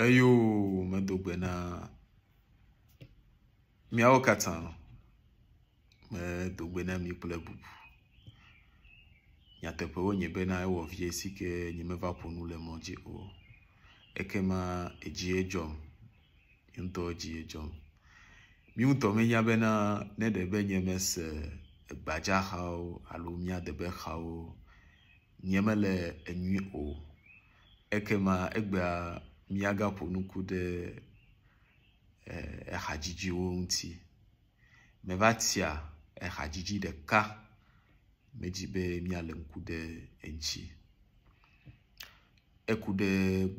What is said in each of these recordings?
Eyo medogbe na miawo katã medogbe na mi kple bubu. Nyateƒe nye bena ewɔ vie si ke nye meva ƒo nu le mɔ dzi o. Ekema edzi dzɔm. Ŋutɔ edzi dzɔm. Mi ŋutɔ menya bena ne ɖe be nye mese gbadzaxawo alo mia debe xawo nye mele enyui o. Ekema egbea miagaƒo nuku ɖe ehadzidziwo ŋuti. Meva tia ehadzidzi ɖeka medzi be miale ŋku ɖe eŋuti. Eku ɖe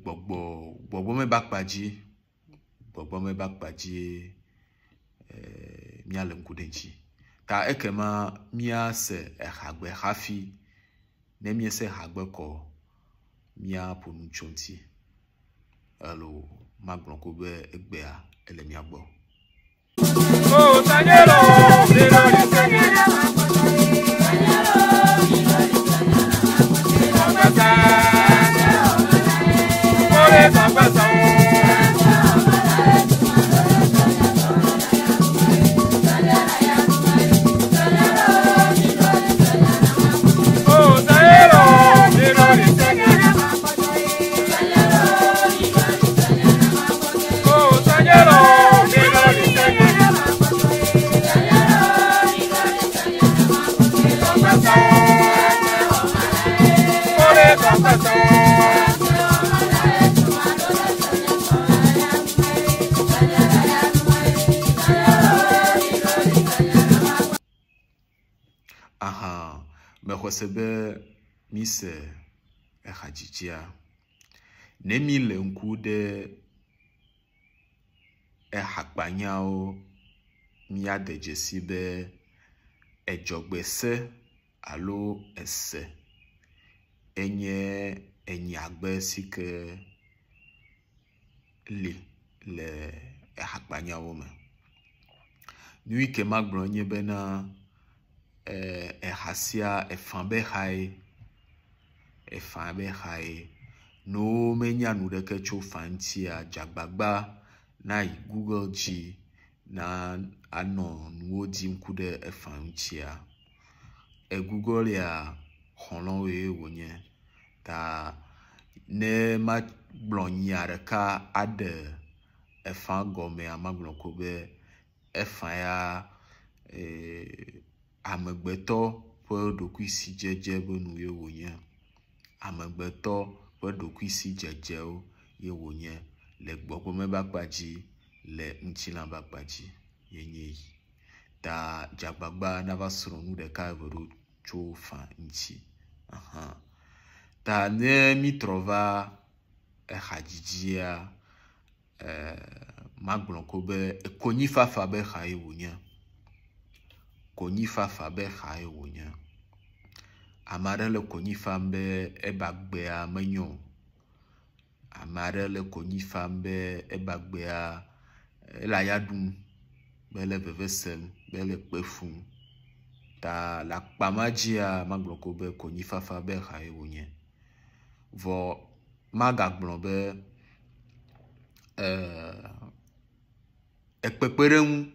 gbɔgbɔ me ba kpadzi. Gbɔgbɔ me ba kpadzi miale ŋku ɖe eŋuti. Ta ekema miase ehagbe hafi. Ne miese hagbe kɔ miaƒo nu tso ŋuti. Alo magblɔ ko be egbea ele mia gbɔ. Oh, Tanyelo, mexɔse be mise ehadzidzia. Ne mi le ŋku ɖe ehakpanyawo miade dzesi be edzɔgbese alo ese enye enyagbe si ke li le ehakpanyawo me. Nu yi ke magblɔ nye bena ehasia efã be xae. Efã be xae. No menya nu ɖeke tso fã ŋutia, dzagbagba na yi Google dzi na anɔ nuwo dim ku ɖe efã ŋutia. Google ya xɔlɔwoe wonye. Ta ne magblɔ nya ɖeka aɖe efã gɔmea magblɔ ko be efã ya amegbetɔ ƒe ɖokuisi dzedze be nu ye wonye. Amegbetɔ ƒe ɖokuisi dzedzewo ye wonye le gbɔgbɔ me ba kpadzi le ŋutilã ba kpadzi yenye yi. Ta dzagbagba na va srɔ̃ nu ɖeka eve ɖo tso fã ŋuti. Ta ne mitrɔ va ehadzidzia magblɔ ko be konyifafa be xae wonye. Konyifafa be xae wonye. Ame aɖe le konyi fam be eba gbea menyo. Ame aɖe le konyi fam be eba gbea ele aya ɖum, be ele veve sem, be ele kpe fum. Ta le akpa ma dzia magblɔ ko be konyifafa be xae wonye. Vɔ magagblɔ be ekpekpeɖeŋu.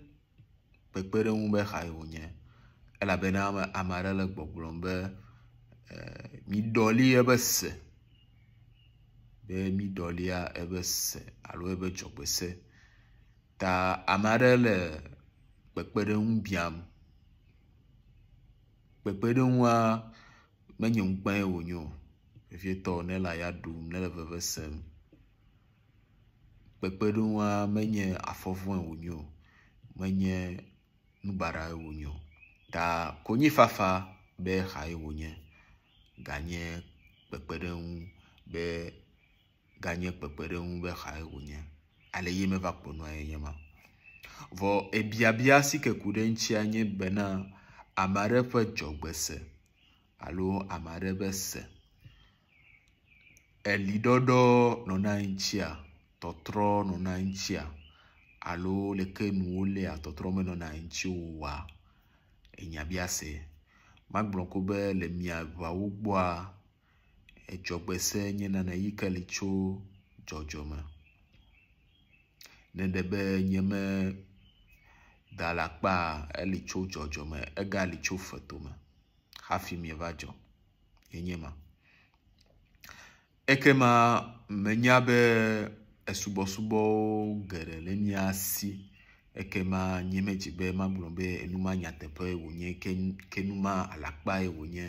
Kpekpeɖeŋu be xae wonye. Elabena ame aɖe le gbɔgblɔm be mi ɖɔli ebe se. Be mi ɖɔlia ebe se alo ebe dzɔgbese. Ta ame aɖe le kpekpeɖeŋu biam. Kpekpeɖeŋua menye ŋukpẽ wonye o. Vevietɔ ne le aya ɖum, ne le veve sem. Kpekpeɖeŋua menye afɔvɔe wonye o. Menye nubaɖae wonye o. Ta konyifafa be xae wonye. Ganye kpekpeɖeŋu be xae wonye. Ale ye meva kpɔnua ye nye ma. Vɔ ebiabia si ke ku ɖe ŋutia nye bena ame aɖe ƒe dzɔgbese alo ame aɖe be se. Eliɖɔɖɔ nɔna ŋutia, tɔtrɔ nɔna ŋutia, alo leke nuwo lia tɔtrɔ menɔna ŋuti oa, enya biase. Magblɔ ko be le mia ʋawo gbɔa, edzɔgbese nye nane yi ke li tso dzɔdzɔme. ne de be nye me da la kpa eli tso dzɔdzɔ me ega li tso feto me hafi mi va dzɔ yenye ma ekema menya be esubɔsubɔ geɖe le mia si ekema nye me dzi be magblɔ be enuma nyateƒe wonye ke numa alakpa wonye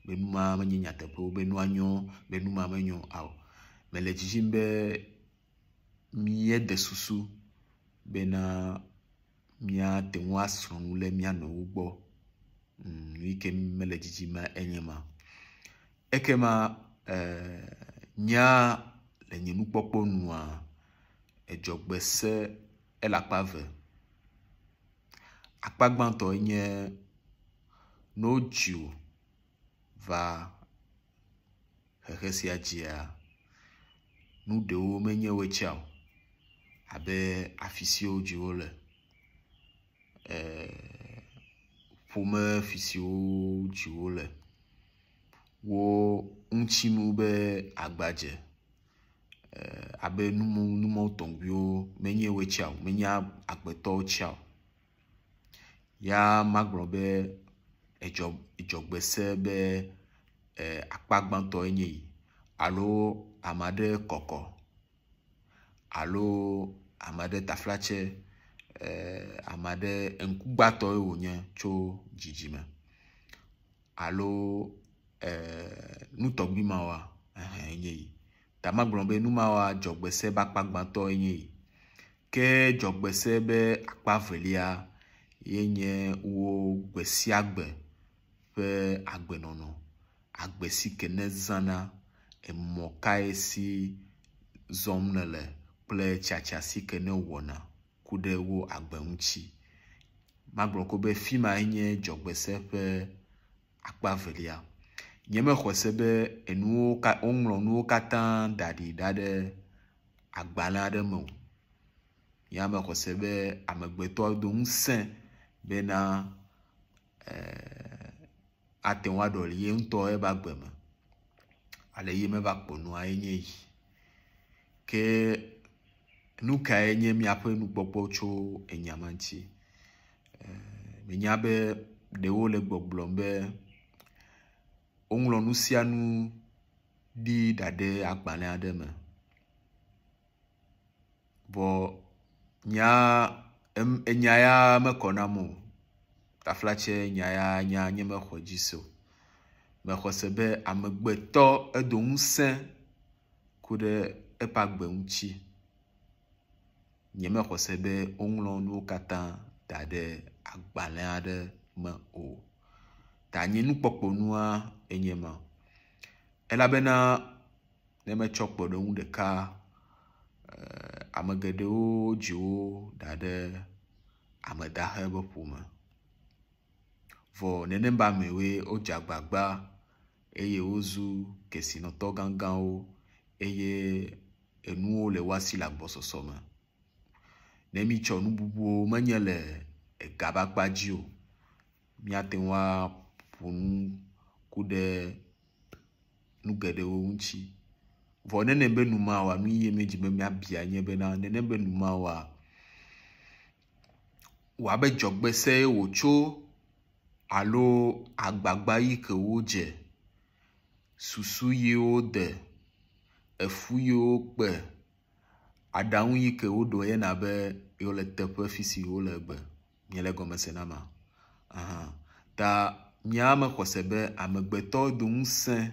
be numa menye nyateƒe be nua nyo be numa menyo awo me le dzidzim be mie de susu bena mia te ŋu asrɔ̃ nu le mia nɔwo gbɔ nu ke me le dzidzim enye ma ekema nya le nye nukpɔkpɔ nua edzɔgbese ele akpa ve akpa gbãtɔ nye no dzio va xexe sia dzia nu ɖewo menye woe o abe afi siwo dziwo le ƒome fi siwo dziwo le wo ŋutsinu be agbadze abe numɔ tɔgbiwo menye woe o menye agbetɔwo o ya magblɔ be edzɔgbese be akpa gbãtɔ enye yi alo amade kɔkɔ alo amade taflatse amade ŋkugbatɔ wonye tso dzidzime alo nutɔgbi mawa enye yi ta magblɔ be numawa dzɔgbese be akpa gbãtɔ enye yi ke dzɔgbese be akpa velia yenye wo gbe sia gbe ƒe agbenɔnɔ agbe si ke ne zãna emɔ kae si zɔm ne le kple tsatsa si ke ne wɔna ku ɖe wo agbe ŋuti magblɔ ko be fima nye dzɔgbese ƒe akpa velia nye me xɔ se be enuwo woŋlɔ nuwo katã da ɖi da ɖe agbalẽ aɖe me o ya me xɔ se be amegbetɔ do ŋusẽ bena ate ŋu aɖɔli ye ŋutɔ ebe agbe me ale ye me va kpɔ nua enye yi ke nu kae nye miaƒe nukpɔkpɔ tso enyama ŋuti menya be ɖewo le gbɔgblɔm be woŋlɔ nu sia nu ɖi da ɖe agbalẽ aɖe me vɔ enya ya mekɔnam o taflatse nya ya nya nye mexɔ dzi se o mexɔ se be amegbetɔ edo ŋusẽ ku ɖe eƒe agbe ŋuti nye mexɔ se be woŋlɔ nuwo katã da ɖe agbalẽ aɖe me o ta nye nukpɔkpɔ nua enye ma elabena ne metsɔ kpɔɖeŋu ɖeka ame geɖewo dziwo da ɖe amedahe be ƒome vɔ nenem be amewoe wodze agbagba eye wozu kesinɔtɔ gãgãwo eye enuwo le woasi le agbɔsɔsɔ me ne mi tsɔ nu bubuwo menye le ega ƒe akpa dzi o miate ŋu aƒo nu ku ɖe nu geɖewo ŋuti vɔ nenem be numawoa nu yi me dzi be miabia nye bena nenem be numawoa woabe dzɔgbese wotso alo agbagba yi ke wodze susu yiwo de efu yiwo kpe aɖaŋu yi ke woɖo yena be yole teƒe fi si wole gbe miele gɔme se na ma ta mia me xɔ se be amegbetɔ do ŋusẽ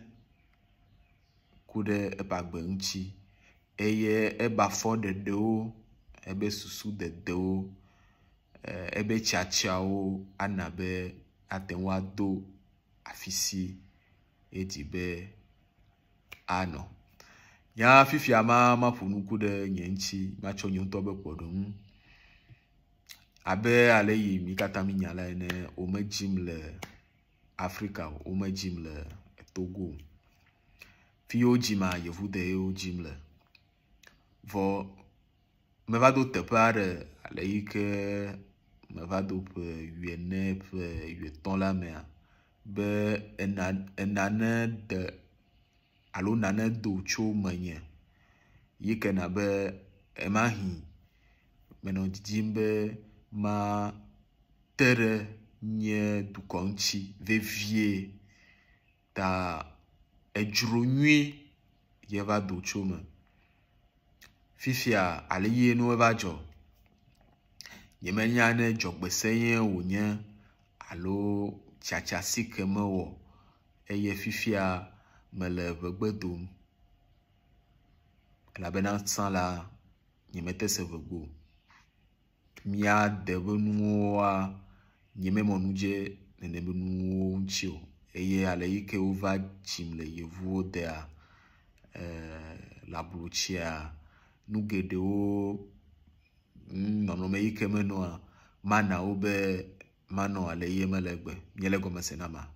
ku ɖe eƒe agbe ŋuti eye ebe afɔ ɖeɖewo ebe susu dedewo ebe tsatsawo ana be ate ŋu ado afi si edi be anɔ ya fifia maƒo nu ku ɖe nye ŋuti matsɔ nye ŋutɔ be kpɔɖeŋu abe ale yi mi katã mi nya la ene wome dzim le Afrika o wome dzim le Togo fi wo dzima yevude yewo dzim le vɔ meva do teƒe aɖe ale yi ke meva do ƒe 14 ƒe 13 la mea be enane de alo nane do tso menye yi ke na be emahi menɔ didim be ma tere nye dukɔ ŋuti vevie ta edzro nyui yeva do tso me. Fifia ale ye no eva dzɔ. Nyemenya ne dzɔgbese ye wònye alo tsatsa si ke mewɔ eye fifia mele vegbe dom. Elabena tsã la nyemete se vegbe o. Mia de be nuwoa nyememɔ nudze nene be nuwo ŋuti o. Eye ale yi ke wova dzim le yevuwo dea le ablotsia nu geɖewo nɔnɔme yi ke menɔa mana wo be manɔ ale ye mele gbe. Miele gɔme se na ma.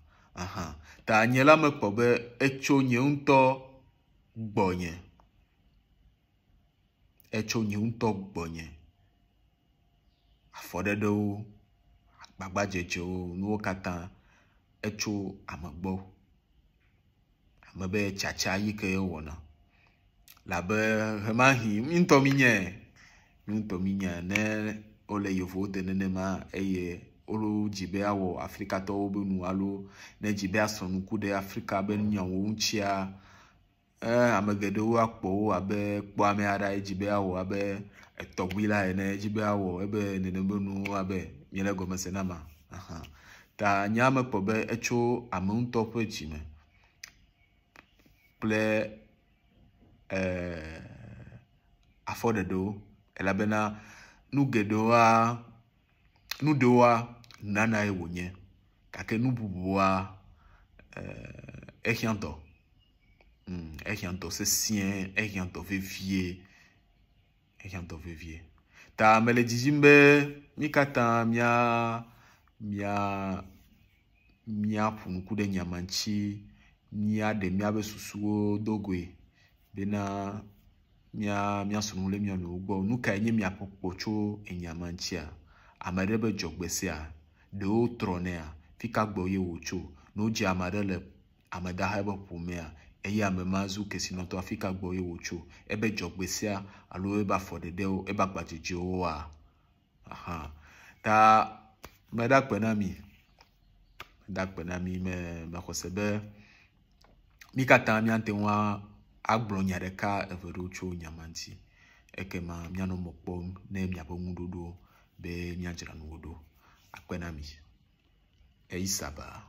Ta nye la mekpɔ be etso nye ŋutɔ gbɔnye. Etso nye ŋutɔ gbɔnye. Afɔɖeɖewo, agbagbadzedzewo, nuwo katã etso ame gbɔ. Ame be tsatsa yi ke wɔna. Labe hemahi ŋutɔ mi nye ne wole yevuwo de nenema eye wolo dzi be awɔ Afrikatɔwo be nu alo ne dzi be asɔ nuku ɖe Afrika be nyawo ŋutia ame geɖewo akpɔ wo abe kpɔame aɖe dzi be awɔ abe etɔgbui la ene dzi be awɔ ebe nene be nu abe miele gɔme se na ma. Ta nya me kpɔ be etso ame ŋutɔ ƒe dzime kple afɔɖeɖewo elabena nu geɖewoa nana ye wònye gake nu bubuwoa ehiã dɔ. Ehiã dɔ sesie, ehiã dɔ vevie. Ta mele dzidzim be mi katã miaƒo nuku ɖe nyama ŋuti, miaɖe miabe susuwo dogoe bena miasɔ nu le mia nɔewo gbɔ. Nu kae nye miaƒe kpɔ tso enyama ŋutia? Ame ɖe be dzɔgbesea ɖewo trɔnɛa fika gbɔ ye wòtso. Ne wodze ame ɖe le amedaha ebe ƒomea eye ame ma zu kesinɔtɔ fika gbɔ ye wòtso. Ebe dzɔgbesea alo ebe afɔɖeɖewo, ebe agbadzedzewoa. Ta meda kpe na mi. Mexɔ se be mi katã miate ŋu agblɔ nya ɖeka eve ɖewo tso nyama ŋuti. Ekema mianɔ mɔ kpɔm ne miaƒe ŋuɖoɖo be miadzra nuwo ɖo. Akpe na mi. Eyi saba.